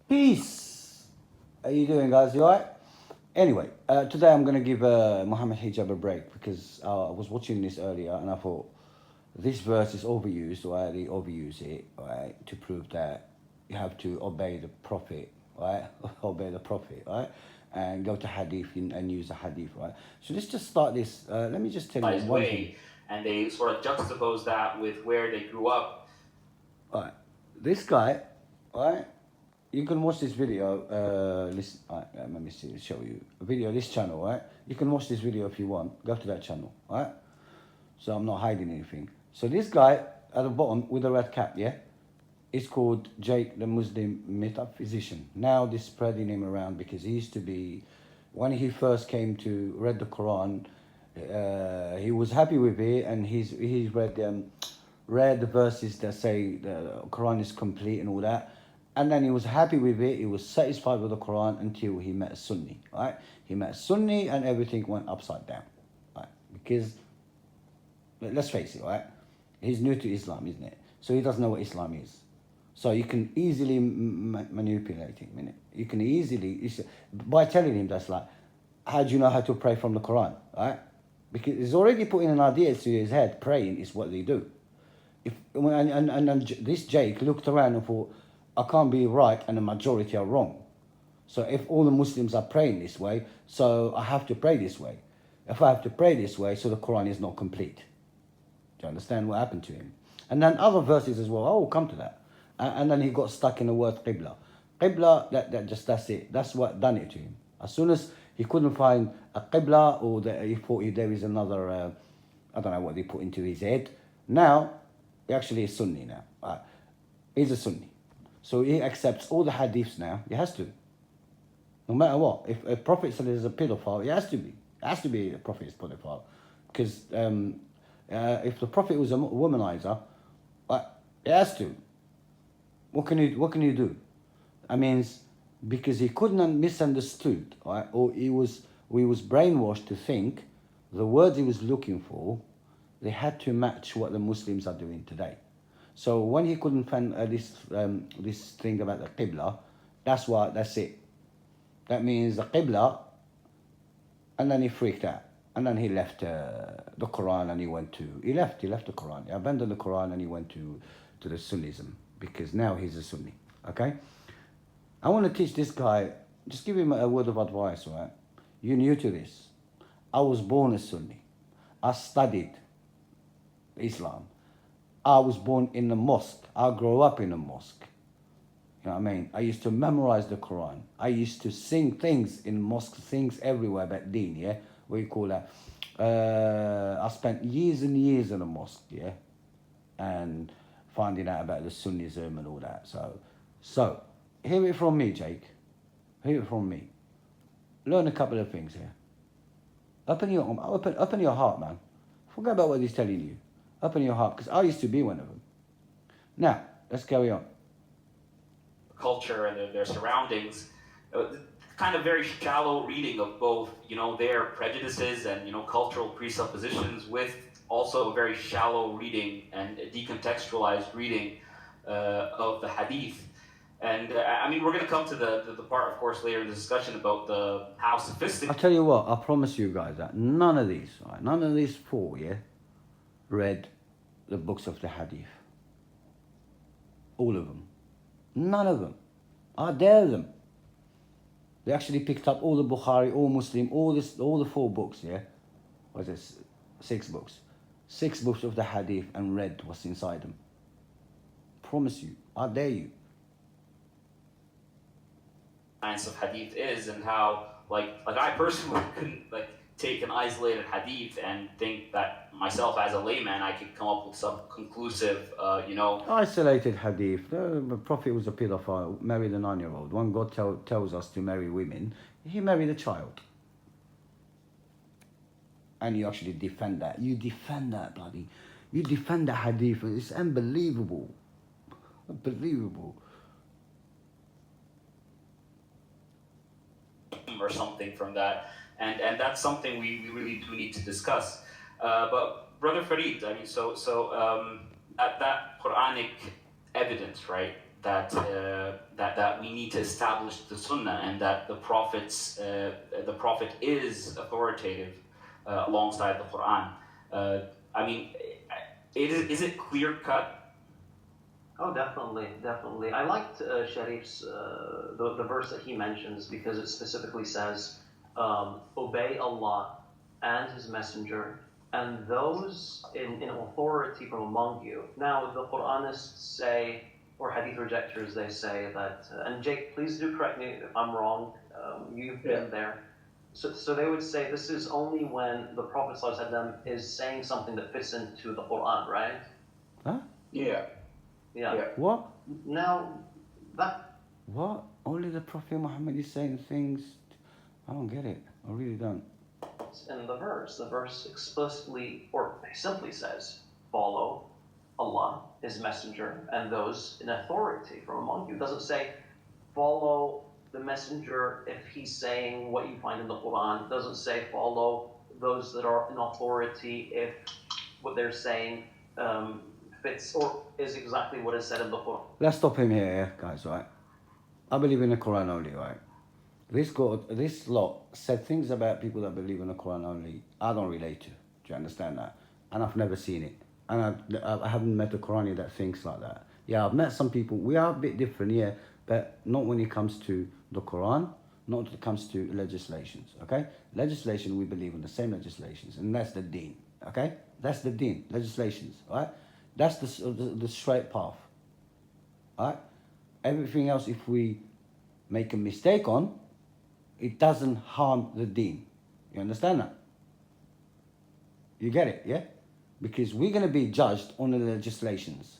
Peace. How you doing, guys? You alright? Anyway, today I'm going to give Muhammad Hijab a break because I was watching this earlier and I thought this verse is overused, right? They overuse it, right, to prove that you have to obey the Prophet, right? Obey the Prophet, right? And go to Hadith and use the Hadith, right? So let's just start this. Let me just tell you one thing. Way, and they sort of juxtapose that with where they grew up. Right. This guy, right? You can watch this video. Listen, let me see, show you a video. This channel, right? You can watch this video if you want. Go to that channel, right? So I'm not hiding anything. So this guy at the bottom with the red cap, yeah, is called Jake, the Muslim metaphysician. Now they're spreading him around because he used to be, when he first came to read the Quran, he was happy with it, and he's read the verses that say the Quran is complete and all that. And then he was happy with it. He was satisfied with the Quran until he met a Sunni, right? He met a Sunni and everything went upside down, right? Because, let's face it, right? He's new to Islam, isn't it? So he doesn't know what Islam is. So you can easily manipulate him, innit? You can easily, by telling him that's like, how do you know how to pray from the Quran, right? Because he's already putting an idea to his head, praying is what they do. And this Jake looked around and thought, I can't be right and the majority are wrong. So if all the Muslims are praying this way, so I have to pray this way. If I have to pray this way, so the Quran is not complete. Do you understand what happened to him? And then other verses as well, I will come to that. And then he got stuck in the word Qibla. Qibla, that's it. That's what done it to him. As soon as he couldn't find a Qibla, or he thought there is another, I don't know what they put into his head. Now, he actually is Sunni now. He's a Sunni. So he accepts all the hadiths now. He has to. No matter what. If a prophet said he's a pedophile, he has to be. It has to be a prophet is pedophile. Because if the prophet was a womanizer, he has to. What can you do? I mean, because he couldn't misunderstood, right? Or he was brainwashed to think the words he was looking for, they had to match what the Muslims are doing today. So when he couldn't find this thing about the Qibla, that's it. That means the Qibla, and then he freaked out. And then he left the Quran and he left the Quran. He abandoned the Quran and he went to the Sunnism, because now he's a Sunni, okay? I want to teach this guy, just give him a word of advice, right? You're new to this. I was born a Sunni. I studied Islam. I was born in a mosque. I grew up in a mosque. You know what I mean? I used to memorize the Quran. I used to sing things in mosques, things everywhere about deen, yeah? What do you call that? I spent years and years in a mosque, yeah? And finding out about the Sunnism and all that. So, hear it from me, Jake. Hear it from me. Learn a couple of things here. Open your heart, man. Forget about what he's telling you. Open your heart, because I used to be one of them. Now, let's carry on. Culture and their surroundings, kind of very shallow reading of both, their prejudices and, cultural presuppositions, with also a very shallow reading and a decontextualized reading of the Hadith. And I mean, we're going to come to the part, of course, later in the discussion about how sophisticated. I'll tell you what, I promise you guys that none of these four, yeah, read the books of the Hadith. All of them. None of them. I dare them. They actually picked up all the Bukhari, all Muslim, all the 4 books, yeah? What is this? 6 books. 6 books of the Hadith and read what's inside them. Promise you. I dare you. Science of Hadith is, and how, like I personally couldn't, take an isolated Hadith and think that myself as a layman, I could come up with some conclusive, Isolated Hadith. The Prophet was a pedophile, married a 9-year-old. When God tells us to marry women, he married a child. And you actually defend that. You defend that, bloody. You defend the Hadith. It's unbelievable. Unbelievable. Or something from that. And that's something we really do need to discuss. But Brother Farid, I mean, that Quranic evidence, right? that we need to establish the Sunnah, and that the Prophet is authoritative alongside the Quran. I mean, is it clear cut? Oh, definitely, definitely. I liked Sharif's the verse that he mentions, because it specifically says, "Obey Allah and His Messenger and those in authority from among you." Now, the Quranists say, or Hadith rejectors, they say that, and Jake, please do correct me if I'm wrong. You've been there. So they would say this is only when the Prophet ﷺ is saying something that fits into the Quran, right? Huh? Yeah. Yeah. What? Now, that... What? Only the Prophet Muhammad is saying things. I don't get it. I really don't. In the verse explicitly or simply says, follow Allah, His Messenger, and those in authority from among you. It doesn't say follow the Messenger if he's saying what you find in the Quran. It doesn't say follow those that are in authority if what they're saying fits or is exactly what is said in the Quran. Let's stop him here, guys, right? I believe in the Quran only, right? This lot said things about people that believe in the Quran only I don't relate to. Do you understand that? And I've never seen it. And I haven't met a Qurani that thinks like that. Yeah, I've met some people. We are a bit different, yeah, but not when it comes to the Quran, not when it comes to legislations, okay? Legislation, we believe in the same legislations, and that's the deen, okay? That's the deen, legislations, right? That's the straight path, right? Everything else, if we make a mistake on, it doesn't harm the deen. You understand that? You get it, yeah? Because we're going to be judged on the legislations,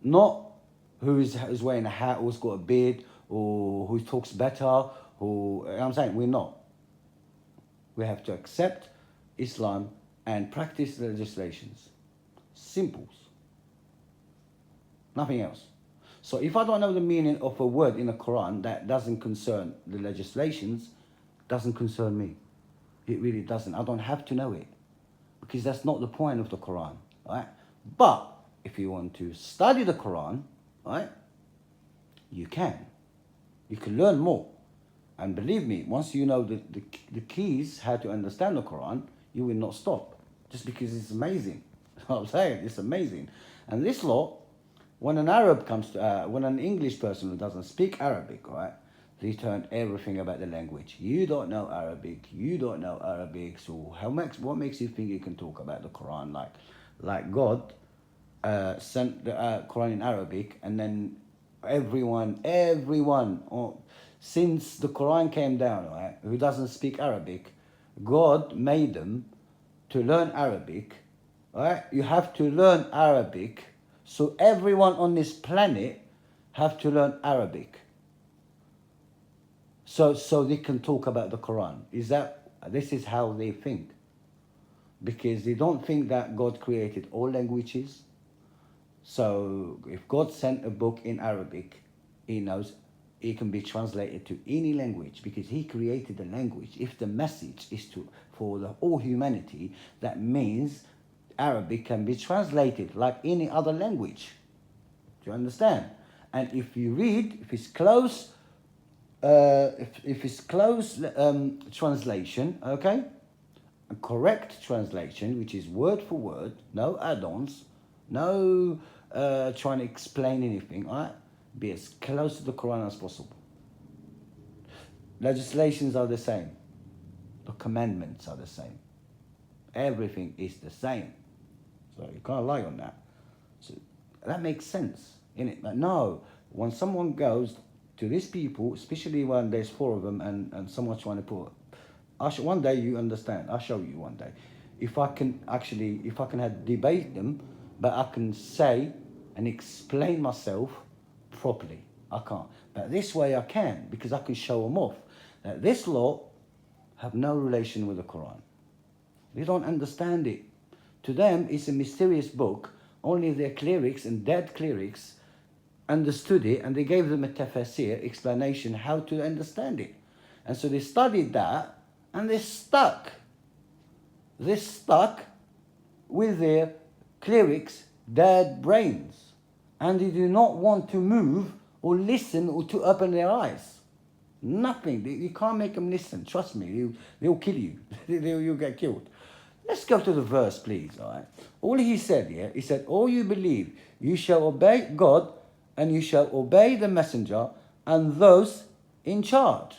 not who's wearing a hat, who's got a beard, or who talks better, who, I'm saying we're not. We have to accept Islam and practice the legislations. Simples. Nothing else. So if I don't know the meaning of a word in the Quran that doesn't concern the legislations, doesn't concern me. It really doesn't. I don't have to know it, because that's not the point of the Quran, right? But if you want to study the Quran, right, you can. You can learn more. And believe me, once you know the keys, how to understand the Quran, you will not stop. Just because it's amazing. I'm saying, it's amazing. And this law, when an Arab comes to, when an English person who doesn't speak Arabic, right, they turn everything about the language. You don't know Arabic, so what makes you think you can talk about the Quran like God sent the Quran in Arabic, and then everyone, since the Quran came down, right, who doesn't speak Arabic, God made them to learn Arabic, right? You have to learn Arabic, so everyone on this planet have to learn Arabic. So they can talk about the Quran. This is how they think. Because they don't think that God created all languages. So if God sent a book in Arabic, He knows it can be translated to any language, because He created the language. If the message is for all humanity, that means Arabic can be translated like any other language. Do you understand? And if you read, if it's close translation, okay, a correct translation, which is word for word, no add-ons, no trying to explain anything, all right? Be as close to the Quran as possible. Legislations are the same. The commandments are the same. Everything is the same. So you can't lie on that. So that makes sense, innit? But no, when someone goes to these people, especially when there's 4 of them and someone's trying to put, one day you understand, I'll show you one day. If I can debate them, but I can say and explain myself properly. I can't. But this way I can, because I can show them off that this law have no relation with the Quran. They don't understand it. To them, it's a mysterious book. Only their clerics and dead clerics understood it, and they gave them a metaphysician explanation how to understand it. And so they studied that, and they're stuck. They're stuck with their clerics' dead brains. And they do not want to move or listen or to open their eyes. Nothing. You can't make them listen. Trust me, they'll kill you. You'll get killed. Let's go to the verse, please. All right. All he said here, he said, all you believe, you shall obey God and you shall obey the messenger and those in charge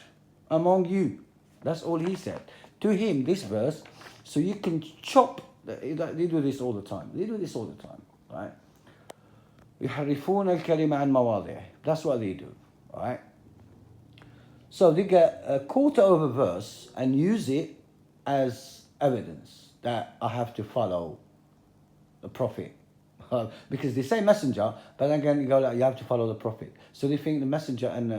among you. That's all he said. To him, this verse, so you can chop. They do this all the time. They do this all the time, right? يحرفون الكلمة عن مواضعه. That's what they do, right? So they get a quarter of a verse and use it as evidence that I have to follow the prophet. Because they say messenger, but then again you go like, you have to follow the prophet. So they think the messenger and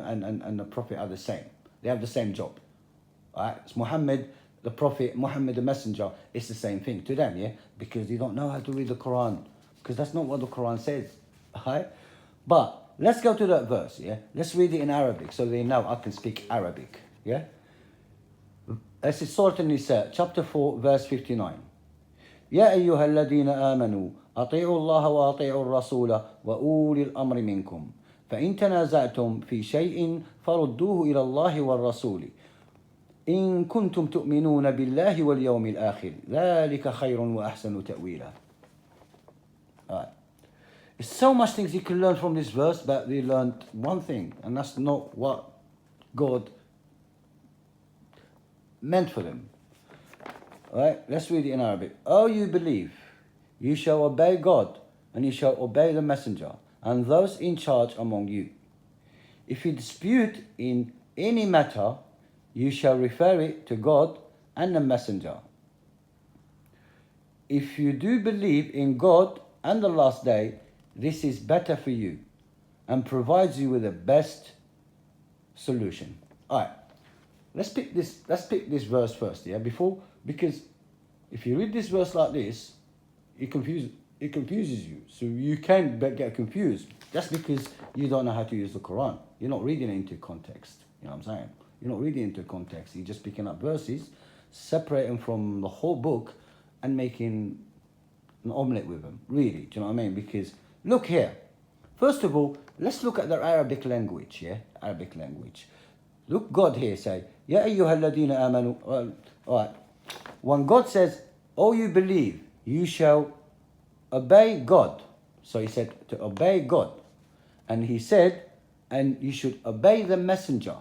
the prophet are the same. They have the same job. Right? It's Muhammad, the prophet, Muhammad the messenger, it's the same thing to them, yeah? Because they don't know how to read the Quran. Because that's not what the Quran says. Right? But let's go to that verse, yeah? Let's read it in Arabic so they know I can speak Arabic, yeah? This is Surah An-Nisa, chapter 4, verse 59. يا أيها الذين آمنوا أطيعوا الله وأطيعوا الرسول وأولي الأمر منكم فإن تنازعتم في شيء فردوه إلى الله والرسول إن كنتم تؤمنون بالله واليوم الآخر ذلك خير وأحسن تأويلا. Alright. There's so much things you can learn from this verse, but they learned one thing, and that's not what God meant for them. Alright, let's read it in Arabic. Oh, you believe, you shall obey God, and you shall obey the messenger, and those in charge among you. If you dispute in any matter, you shall refer it to God and the messenger. If you do believe in God and the last day, this is better for you and provides you with the best solution. Alright, let's pick this verse first, yeah, because if you read this verse like this, it confuses you. So you can get confused. That's because you don't know how to use the Quran. You're not reading it into context. You know what I'm saying? You're not reading into context. You're just picking up verses, separating from the whole book, and making an omelette with them. Really, do you know what I mean? Because look here. First of all, let's look at the Arabic language. Yeah, Arabic language. Look, God here say, "Ya ayyuhalladhina amanu." All right. When God says, "Oh, you believe, you shall obey God." So He said to obey God, and He said, and you should obey the messenger.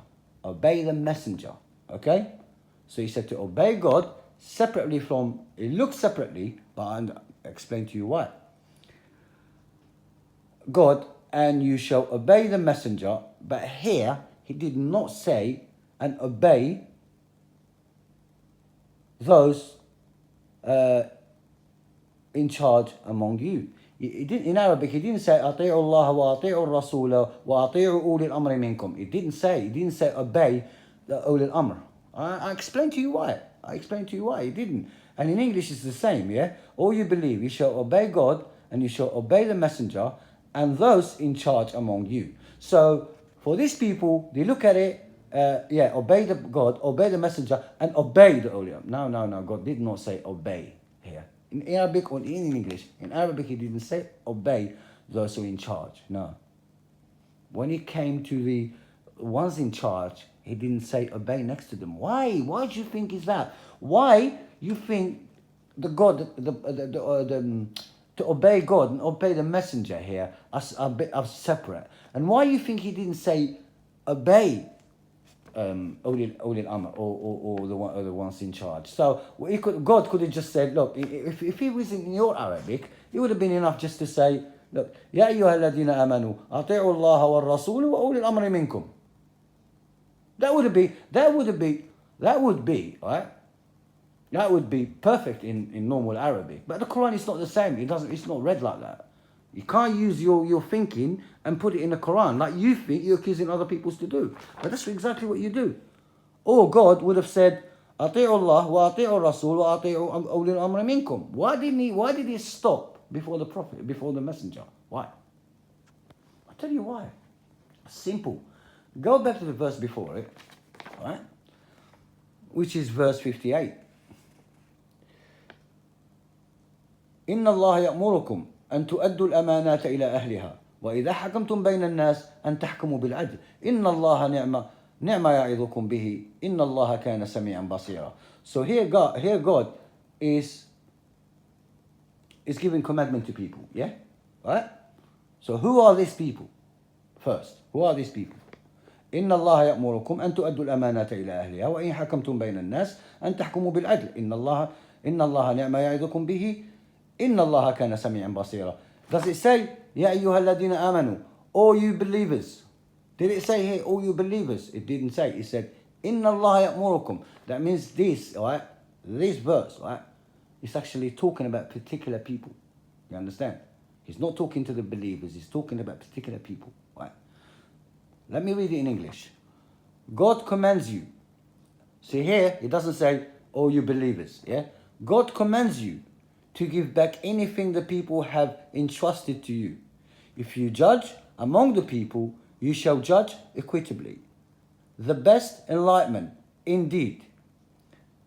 Obey the messenger. Okay. So He said to obey God separately from. It looks separately, but I'll explain to you why. God, and you shall obey the messenger, but here He did not say and obey those in charge among you. In Arabic, He didn't say أطيعوا الله وأطيعوا الرسول وأطيعوا أولي الأمر منكم. He didn't say obey the أولي الأمر. I explained to you why. He didn't. And in English it's the same, yeah? All you believe, you shall obey God and you shall obey the messenger and those in charge among you. So for these people, they look at it, obey the God, obey the messenger, and obey the awliya. No, God did not say obey here. In Arabic or in English, in Arabic He didn't say obey those who are in charge. No. When it came to the ones in charge, He didn't say obey next to them. Why? Why do you think is that? Why you think the God, to obey God and obey the messenger here are separate? And why you think He didn't say obey Ulil Amr or the ones in charge? So God could have just said, look, if He was in your Arabic, it would have been enough just to say, look, يا أيها الذين آمنوا أطيعوا الله والرسول وأولي الأمر منكم. That would be perfect in normal Arabic. But the Quran is not the same. It's not read like that. You can't use your thinking and put it in the Quran like you think you're accusing other people to do. But that's exactly what you do. Or God would have said, أطيعوا الله وأطيعوا الرسول وأطيعوا أولي الأمر منكم. Why did He stop before the prophet, before the messenger? Why? I'll tell you why. Simple. Go back to the verse before it, right? Which is verse 58. إن الله يأمركم أن تؤدوا الأمانات إلى أهلها وإذا حكمتم بين الناس أن تحكموا بالعدل إن الله نعم يعظكم به إن الله كان سميعا بصيرا. So here God is giving commandment to people, yeah? Right? So who are these people? First, who are these people? إن الله يأمركم أن تؤدوا الأمانات إلى أهلها وإن حكمتم بين الناس أن تحكموا بالعدل إن الله نعم يعظكم به إن الله كان سميعا بصيرا. Does it say يا أيها الذين آمنوا, all you believers? Did it say here all you believers? It didn't say. It said إن الله يأمركم. That means this, right? This verse, right? It's actually talking about particular people. You understand? He's not talking to the believers. He's talking about particular people, right? Let me read it in English. God commands you. See here, it doesn't say, all you believers, yeah? God commands you to give back anything the people have entrusted to you. If you judge among the people, you shall judge equitably. The best enlightenment, indeed,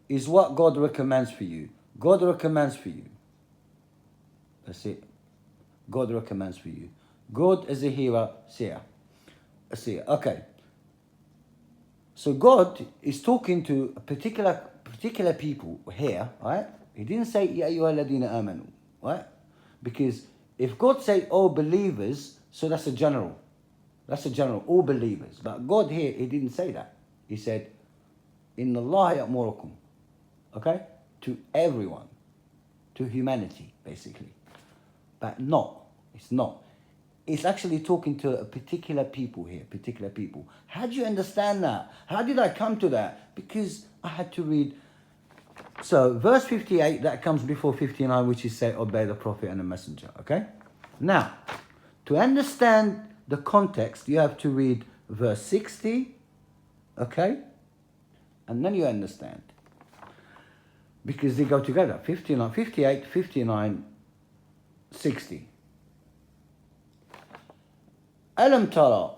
is what God recommends for you. God recommends for you. That's it. God recommends for you. God is a hero, seer. Okay. So God is talking to a particular people here, right? He didn't say Ya ayyuha alladhina amanu, right? Because if God say all believers, so that's a general. That's a general, all believers. But God here, he didn't say that. He said, Inna Allah ya'murukum. Okay? To everyone. To humanity, basically. But it's not. It's actually talking to a particular people here, particular people. How do you understand that? How did I come to that? Because I had to read. So verse 58, that comes before 59, which is say, obey the prophet and the messenger, okay? Now, to understand the context, you have to read verse 60, okay? And then you understand. Because they go together, 59, 58, 59, 60. ألم ترى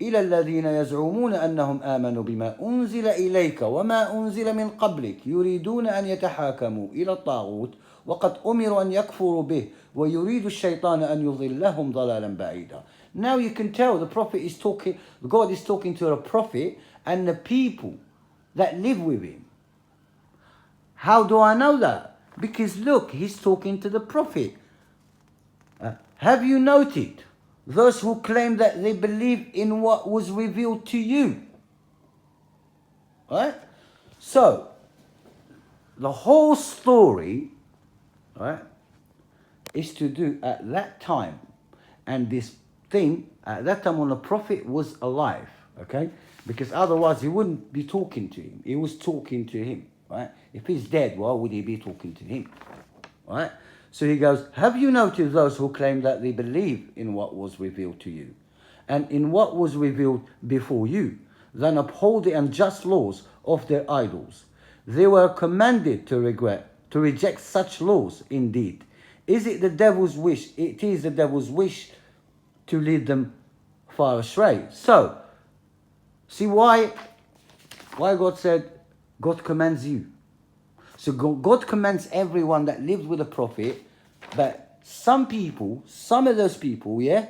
إلى الذين يزعمون أنهم آمنوا بما أنزل إليك وما أنزل من قبلك يريدون أن يتحاكموا إلى الطاغوت وقد أمروا أن يكفروا به ويريد الشيطان أن يضلهم ضلالا بعيدا. Now you can tell the prophet is talking, God is talking to the prophet and the people that live with him. How do I know that? Because look, he's talking to the prophet. Have you noted those who claim that they believe in what was revealed to you? Right? So, the whole story, right, is to do at that time. And this thing, at that time when the prophet was alive, okay? Because otherwise he wouldn't be talking to him. He was talking to him, right? If he's dead, why would he be talking to him? Right? So he goes, have you noticed those who claim that they believe in what was revealed to you and in what was revealed before you, then uphold the unjust laws of their idols? They were commanded to reject such laws indeed. Is it the devil's wish? It is the devil's wish to lead them far astray. So, see why God said, God commands you. So God commands everyone that lived with a prophet, but some of those people, yeah,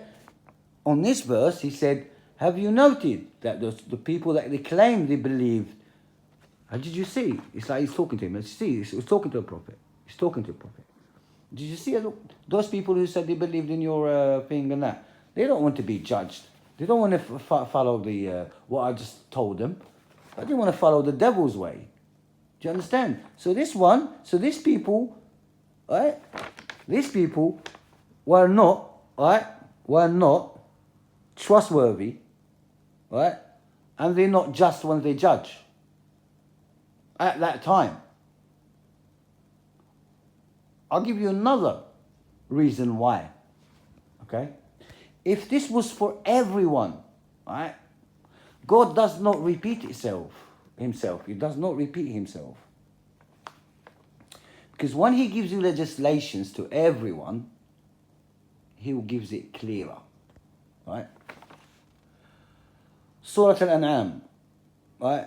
on this verse, he said, have you noted that the people that they claim they believed, how did you see? It's like he's talking to him. Let's see, he's talking to a prophet. He's talking to a prophet. Did you see those people who said they believed in your thing and that? They don't want to be judged. They don't want to follow the what I just told them. But they want to follow the devil's way. Do you understand? So these people, right? These people were not, right? Were not trustworthy, right? And they're not just when they judge. At that time. I'll give you another reason why. Okay? If this was for everyone, right? God does not repeat himself. He does not repeat himself. Because when he gives you legislations to everyone, he gives it clearer. Right? Surah Al-An'am, right?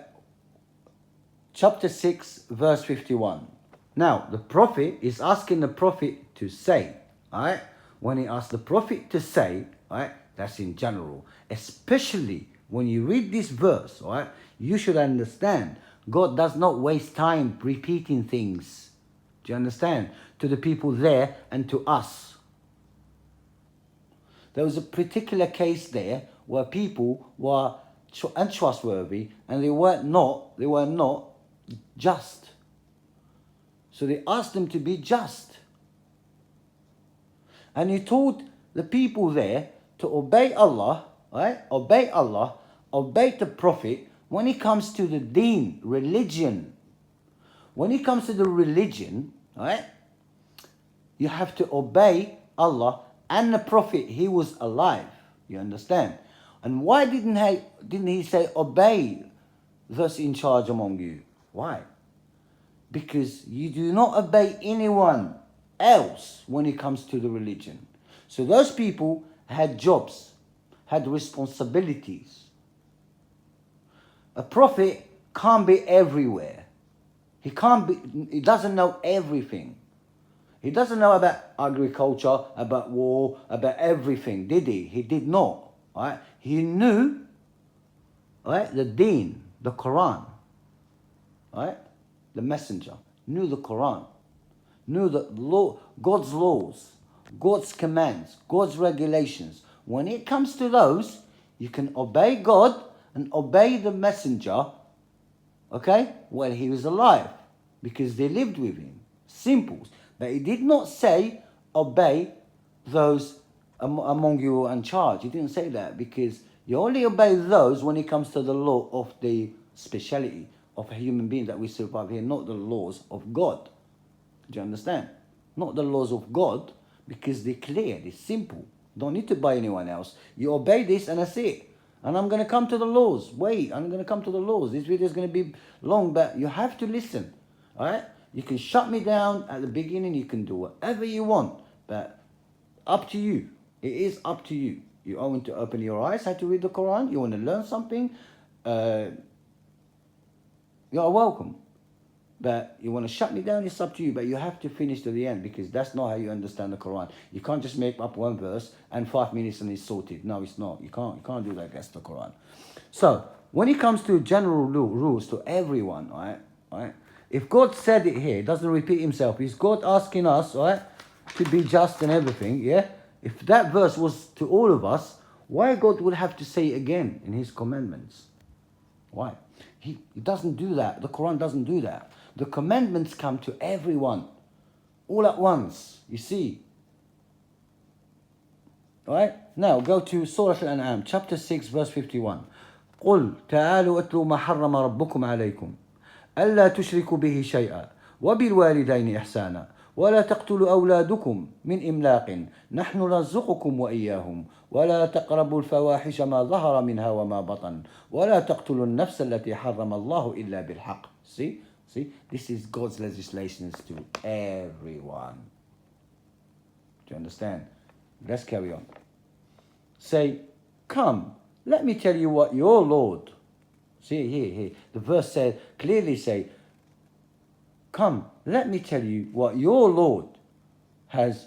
Chapter 6, verse 51. Now, the prophet is asking the prophet to say, right? When he asks the prophet to say, right? That's in general. Especially when you read this verse, right? You should understand God does not waste time repeating things. Do you understand? To the people there and to us. There was a particular case there where people were untrustworthy and they were not just. So they asked them to be just. And he told the people there to obey Allah, right? Obey Allah, obey the Prophet when it comes to the deen, religion. When it comes to the religion, right? You have to obey Allah and the Prophet. He was alive. You understand? And why didn't he say obey those in charge among you? Why? Because you do not obey anyone else when it comes to the religion. So those people had jobs, had responsibilities. A prophet can't be everywhere. He doesn't know everything. He doesn't know about agriculture, about war, about everything, did he? He did not. Right? He knew, right, the deen, the Quran, right? The messenger knew the Quran, knew the law, God's laws, God's commands, God's regulations. When it comes to those, you can obey God and obey the messenger, okay, while he was alive, because they lived with him. Simple. But he did not say obey those among you who are in charge. He didn't say that, because you only obey those when it comes to the law of the speciality of a human being that we survive here, not the laws of God. Do you understand? Not the laws of God, because they're clear, they're simple. Don't need to obey anyone else. You obey this and that's it. And I'm going to come to the laws. Wait, I'm going to come to the laws. This video is going to be long, but you have to listen. All right? You can shut me down at the beginning. You can do whatever you want, but up to you. It is up to you. You want to open your eyes, how to read the Quran. You want to learn something. You are welcome. But you want to shut me down, it's up to you. But you have to finish to the end, because that's not how you understand the Quran. You can't just make up one verse and 5 minutes and it's sorted. No, it's not. You can't do that against the Quran. So when it comes to general rules to everyone, right? If God said it here, it doesn't repeat himself. Is God asking us, right, to be just and everything? Yeah. If that verse was to all of us, why God would have to say it again in his commandments? Why? He doesn't do that. The Quran doesn't do that. The commandments come to everyone, all at once, you see. Alright? Now go to Surah Al-An'am, chapter 6, verse 51. قُلْ تَعَالُوا أَتْلُوا مَا حَرَّمَ رَبُّكُمْ عَلَيْكُمْ أَلَّا تُشْرِكُوا بِهِ شَيْئًا وَبِالْوَالِدَيْنِ إِحْسَانًا ولا تقتلوا أولادكم من إملاق نحن نرزقكم وإياهم ولا تقربوا الفواحش ما ظهر منها وما بطن ولا تقتلوا النفس التي حرم الله إلا بالحق. See, this is God's legislations to everyone. Do you understand? Let's carry on. Say, come, let me tell you what your Lord. See, here. The verse said, clearly say, come, let me tell you what your Lord has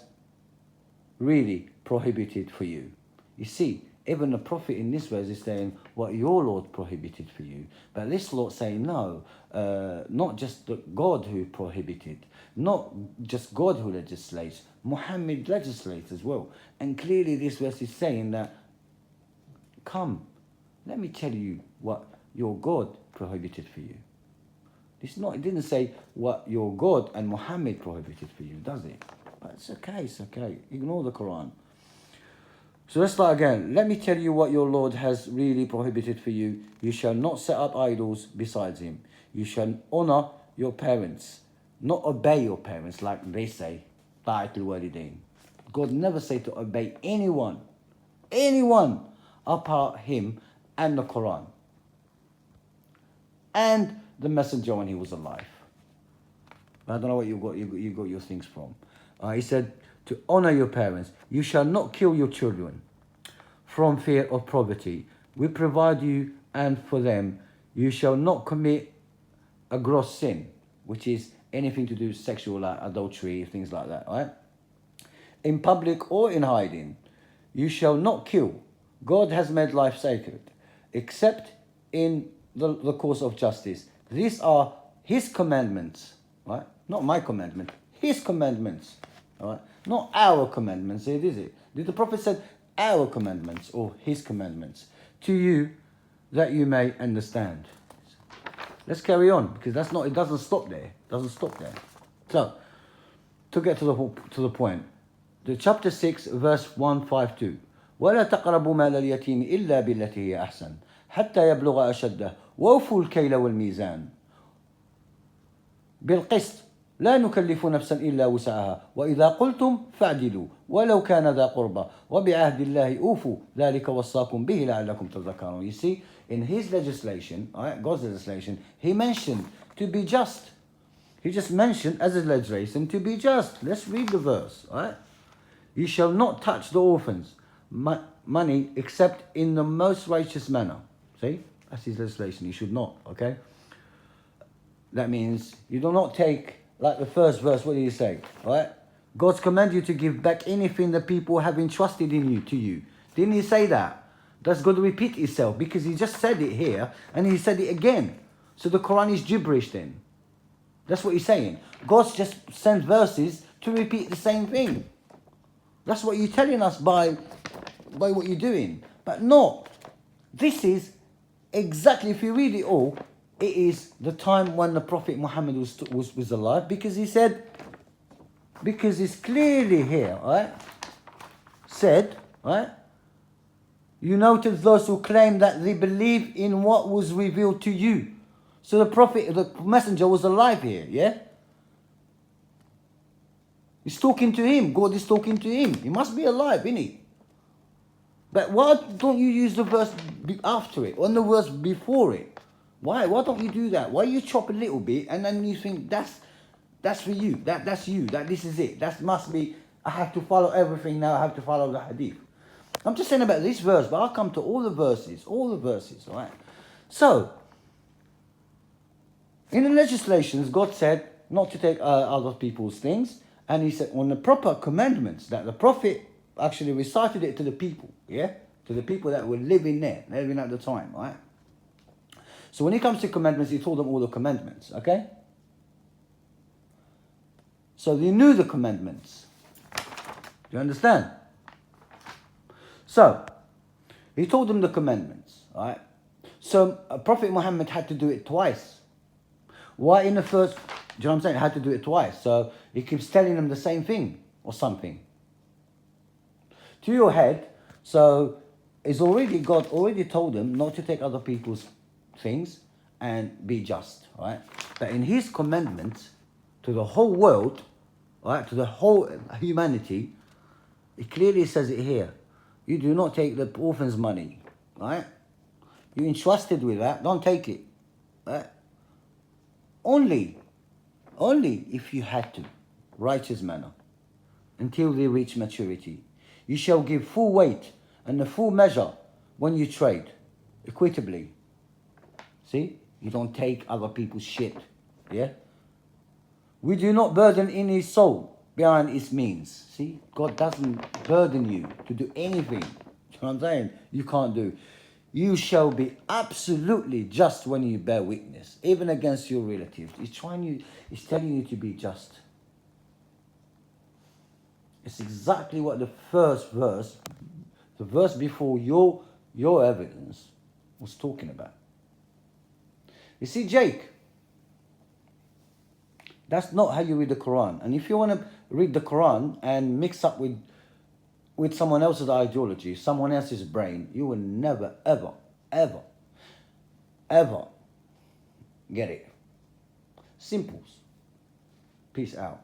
really prohibited for you. You see, even the Prophet in this verse is saying what your Lord prohibited for you. But this Lord saying, no, not just God who prohibited, not just God who legislates, Muhammad legislates as well. And clearly this verse is saying that, come, let me tell you what your God prohibited for you. It didn't say what your God and Muhammad prohibited for you, does it? But it's okay. Ignore the Quran. So let's start again. Let me tell you what your Lord has really prohibited for you. You shall not set up idols besides him. You shall honor your parents, not obey your parents like they say. Ta'atul walidain. God never said to obey anyone apart him and the Quran and the messenger when he was alive. I don't know what you got your things from. He said to honor your parents. You shall not kill your children from fear of poverty. We provide you and for them. You shall not commit a gross sin, which is anything to do with sexual, like adultery, things like that, right? In public or in hiding. You shall not kill. God has made life sacred, except in the course of justice. These are his commandments, right? Not my commandment, his commandments, all right? Not our commandments, is it? Did the Prophet said our commandments or his commandments to you that you may understand? Let's carry on, because it doesn't stop there. So, to get to the point, the chapter 6, verse 152. ولا تقربوا مال اليتيم إلا بالتي هي أحسن حتى يبلغ أشده وأوفوا الكيل والميزان بالقسط لا نكلف نفسا إلا وسعها وإذا قلتم فاعدلوا ولو كان ذا قربى وبعهد الله أوفوا ذلك وصاكم به لعلكم تذكرون. You see, in his legislation, right, God's legislation, he mentioned to be just. He just mentioned as a legislation to be just. Let's read the verse, right? You shall not touch the orphans' money except in the most righteous manner. See, that's his legislation. You should not, okay? That means you do not take, like the first verse, what did he say? Right? God's command you to give back anything that people have entrusted to you. Didn't he say that? That's got to repeat itself, because he just said it here and he said it again. So the Quran is gibberish then. That's what he's saying. God just sends verses to repeat the same thing. That's what you're telling us by what you're doing. But no, this is exactly, if you read it all, it is the time when the Prophet Muhammad was alive, because he said, because it's clearly here, right? Said, right? You notice those who claim that they believe in what was revealed to you. So the Prophet, the messenger was alive here, yeah? He's talking to him. God is talking to him. He must be alive, isn't he? But why don't you use the verse after it, or the verse before it? Why? Why don't you do that? Why you chop a little bit and then you think that's for you, that's you, that this is it. That must be, I have to follow everything now, I have to follow the hadith. I'm just saying about this verse, but I'll come to all the verses, all right? So, in the legislations, God said not to take other people's things, and he said on the proper commandments that the Prophet actually recited it to the people, yeah? To the people that were living at the time, right? So when it comes to commandments, he told them all the commandments, okay? So they knew the commandments. Do you understand? So, he told them the commandments, right? So Prophet Muhammad had to do it twice. Why in the first, do you know what I'm saying? He had to do it twice. So he keeps telling them the same thing or something. To your head, so God already told them not to take other people's things and be just, right? But in his commandments to the whole world, right, to the whole humanity, it clearly says it here. You do not take the orphan's money, right? You're entrusted with that, don't take it, right? Only if you had to, righteous manner, until they reach maturity. You shall give full weight and the full measure when you trade, equitably. See? You don't take other people's shit, yeah? We do not burden any soul behind its means. See? God doesn't burden you to do anything. You know what I'm saying? You can't do. You shall be absolutely just when you bear witness, even against your relatives. He's telling you to be just. It's exactly what the first verse, the verse before your evidence, was talking about. You see, Jake, that's not how you read the Quran. And if you want to read the Quran and mix up with someone else's ideology, someone else's brain, you will never, ever, ever, ever get it. Simples. Peace out.